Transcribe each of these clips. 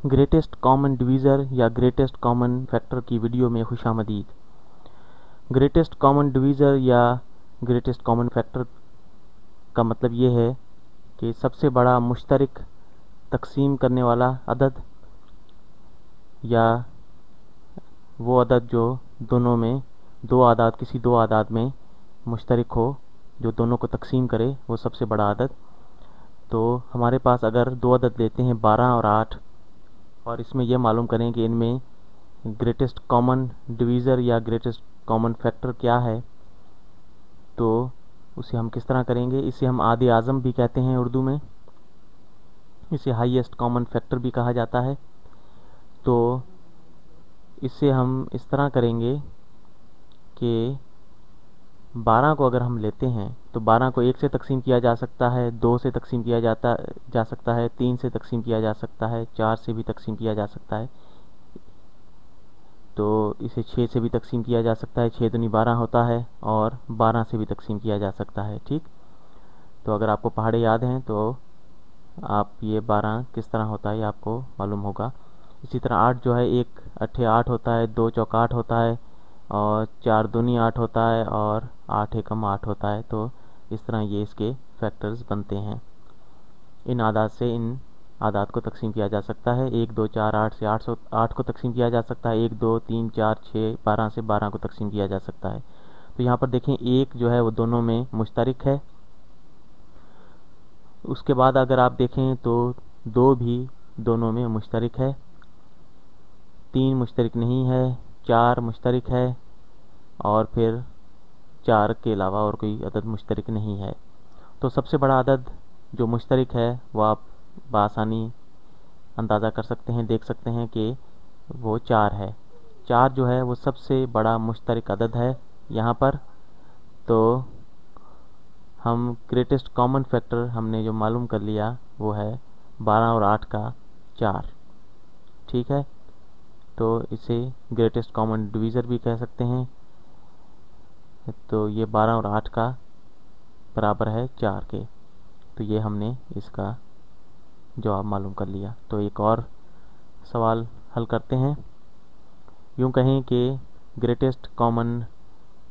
Greatest common divisor या greatest common factor की video में खुशामदीद। ग्रेटेस्ट कॉमन डिवीज़र या ग्रेटेस्ट कॉमन फैक्टर का मतलब ये है कि सबसे बड़ा मुश्तरक तकसीम करने वाला अदद या वो अदद जो दोनों में किसी दो आदाद में मुश्तरक हो, जो दोनों को तकसीम करे, वो सबसे बड़ा अदद। तो हमारे पास अगर दो अदद लेते हैं 12 और 8 और इसमें यह मालूम करें कि इनमें ग्रेटेस्ट कॉमन डिवीज़र या ग्रेटेस्ट कॉमन फैक्टर क्या है, तो उसे हम किस तरह करेंगे। इसे हम आदे आज़म भी कहते हैं उर्दू में, इसे हाईएस्ट कॉमन फैक्टर भी कहा जाता है। तो इसे हम इस तरह करेंगे कि 12 को अगर हम लेते हैं तो 12 को 1 से तकसीम किया जा सकता है, 2 से तकसीम किया जा सकता है, 3 से तकसीम किया जा सकता है, 4 से भी तकसीम किया जा सकता है। तो इसे 6 से भी तकसीम किया जा सकता है, 6 दूनी 12 होता है, और 12 से भी तकसीम किया जा सकता है। ठीक, तो अगर आपको पहाड़े याद हैं तो आप ये 12 किस तरह होता है ये आपको मालूम होगा। इसी तरह 8 जो है, 1 अट्ठे 8 होता है, 2 चौक 8 होता है, और 4 दूनी 8 होता है, और 8 एकम 8 होता है। तो इस तरह ये इसके फैक्टर्स बनते हैं। इन आदाद से इन आदाद को तकसीम किया जा सकता है। 1 2 4 8 से 8 को तकसीम किया जा सकता है। 1 2 3 4 6 12 से 12 को तकसीम किया जा सकता है। तो यहाँ पर देखें, 1 जो है वो दोनों में मुश्तरक है। उसके बाद अगर आप देखें तो 2 भी दोनों में मुश्तरक है, 3 मुश्तरक नहीं है, 4 मुश्तरक है, और फिर 4 के अलावा और कोई अदद मुश्तरक नहीं है। तो सबसे बड़ा अदद जो मुश्तरक है वो आप बआसानी अंदाज़ा कर सकते हैं, देख सकते हैं कि वो 4 है। 4 जो है वो सबसे बड़ा मुश्तरक अदद है यहाँ पर। तो हम ग्रेटेस्ट कॉमन फैक्टर हमने जो मालूम कर लिया वो है 12 और 8 का 4। ठीक है, तो इसे ग्रेटेस्ट कॉमन डिवीज़र भी कह सकते हैं। तो ये 12 और 8 का बराबर है 4 के। तो ये हमने इसका जवाब मालूम कर लिया। तो एक और सवाल हल करते हैं। यूँ कहें कि ग्रेटेस्ट कॉमन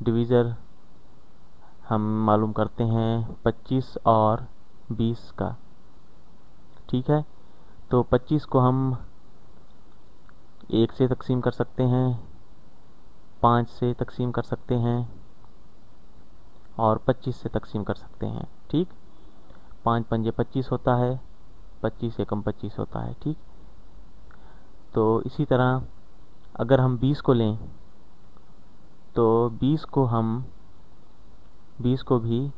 डिवीज़र हम मालूम करते हैं 25 और 20 का। ठीक है, तो 25 को हम 1 से तकसीम कर सकते हैं, 5 से तकसीम कर सकते हैं, और 25 से तकसीम कर सकते हैं। ठीक, 5 पंजे 25 होता है, 25 एकम 25 होता है। ठीक, तो इसी तरह अगर हम 20 को लें तो 20 को भी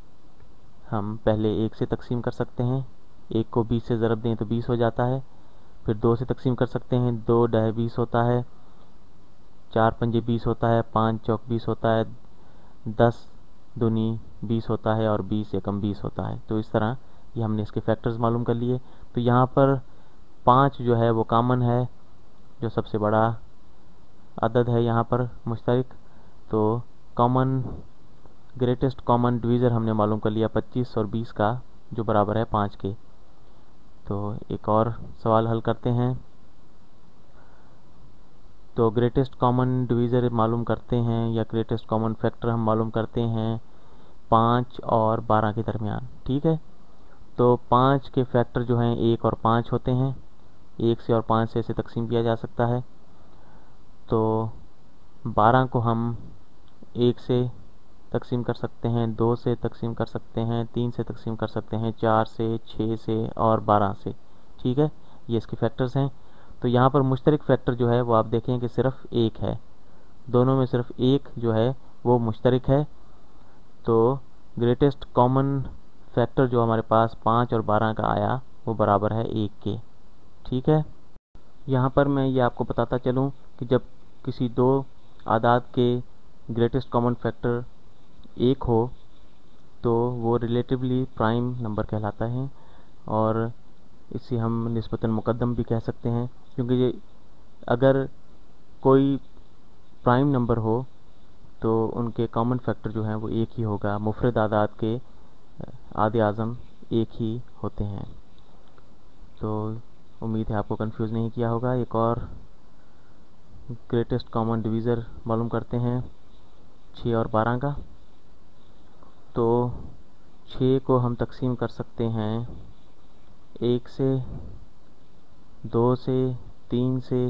हम पहले 1 से तकसीम कर सकते हैं। 1 को 20 से ज़रब दें तो 20 हो जाता है। फिर 2 से तकसीम कर सकते हैं, 2 डह 20 होता है, 4 पंजे 20 होता है, 5 चौक 20 होता है, 10 दूनी 20 होता है, और 20 एकम 20 होता है। तो इस तरह ये हमने इसके फैक्टर्स मालूम कर लिए। तो यहाँ पर 5 जो है वो कॉमन है, जो सबसे बड़ा अदद है यहाँ पर मुश्तरक। तो कॉमन ग्रेटेस्ट कॉमन डिवीज़र हमने मालूम कर लिया 25 और 20 का, जो बराबर है 5 के। तो एक और सवाल हल करते हैं। तो ग्रेटेस्ट कॉमन डिवीज़र मालूम करते हैं या ग्रेटेस्ट कॉमन फैक्टर हम मालूम करते हैं 5 और 12 के दरमियान। ठीक है, तो 5 के फैक्टर जो हैं 1 और 5 होते हैं। 1 से और 5 से इसे तकसीम किया जा सकता है। तो 12 को हम 1 से तकसीम कर सकते हैं, 2 से तकसीम कर सकते हैं, 3 से तकसीम कर सकते हैं, 4 से, 6 से, और 12 से। ठीक है, ये इसके फैक्टर्स हैं। तो यहाँ पर मुश्तरक फैक्टर जो है वो आप देखें कि सिर्फ 1 है, दोनों में सिर्फ 1 जो है वो मुश्तरक है। तो ग्रेटेस्ट कॉमन फैक्टर जो हमारे पास 5 और 12 का आया वो बराबर है 1 के। ठीक है, यहाँ पर मैं ये आपको बताता चलूँ कि जब किसी दो आदाद के ग्रेटेस्ट कॉमन फैक्टर 1 हो तो वो रिलेटिवली प्राइम नंबर कहलाता है, और इसे हम निस्बतन मुक़द्दम भी कह सकते हैं, क्योंकि ये अगर कोई प्राइम नंबर हो तो उनके कॉमन फैक्टर जो हैं वो 1 ही होगा। मुफरद आदाद के आदे आज़म 1 ही होते हैं। तो उम्मीद है आपको कंफ्यूज नहीं किया होगा। एक और ग्रेटेस्ट कॉमन डिवीज़र मालूम करते हैं 6 और 12 का। तो 6 को हम तकसीम कर सकते हैं 1 से, 2 से, 3 से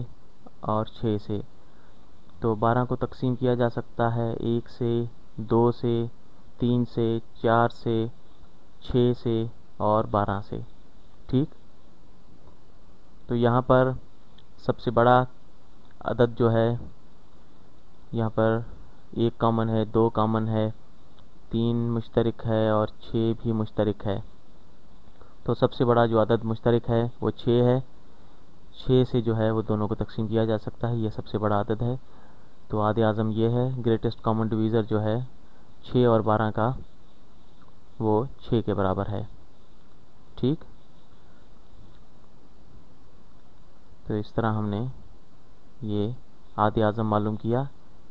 और 6 से। तो 12 को तकसीम किया जा सकता है 1 से, 2 से, 3 से, 4 से, 6 से और 12 से। ठीक, तो यहाँ पर सबसे बड़ा अदद जो है, यहाँ पर 1 कॉमन है, 2 कॉमन है, 3 मुश्तरक है और 6 भी मुश्तरक है। तो सबसे बड़ा जो अदद मुश्तरक है वो 6 है। 6 से जो है वो दोनों को तकसीम किया जा सकता है, ये सबसे बड़ा अदद है। तो आदे आज़म ये है, ग्रेटेस्ट कॉमन डिवीज़र जो है 6 और 12 का वो 6 के बराबर है। ठीक, तो इस तरह हमने ये आदे आज़म मालूम किया।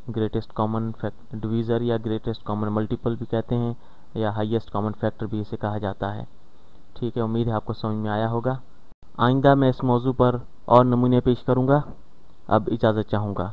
ग्रेटेस्ट कॉमन डिवीज़र या ग्रेटेस्ट कॉमन मल्टीपल भी कहते हैं, या हाईएस्ट कॉमन फैक्टर भी इसे कहा जाता है। ठीक है, उम्मीद है आपको समझ में आया होगा। आइंदा मैं इस मौजू पर और नमूने पेश करूँगा। अब इजाज़त चाहूँगा।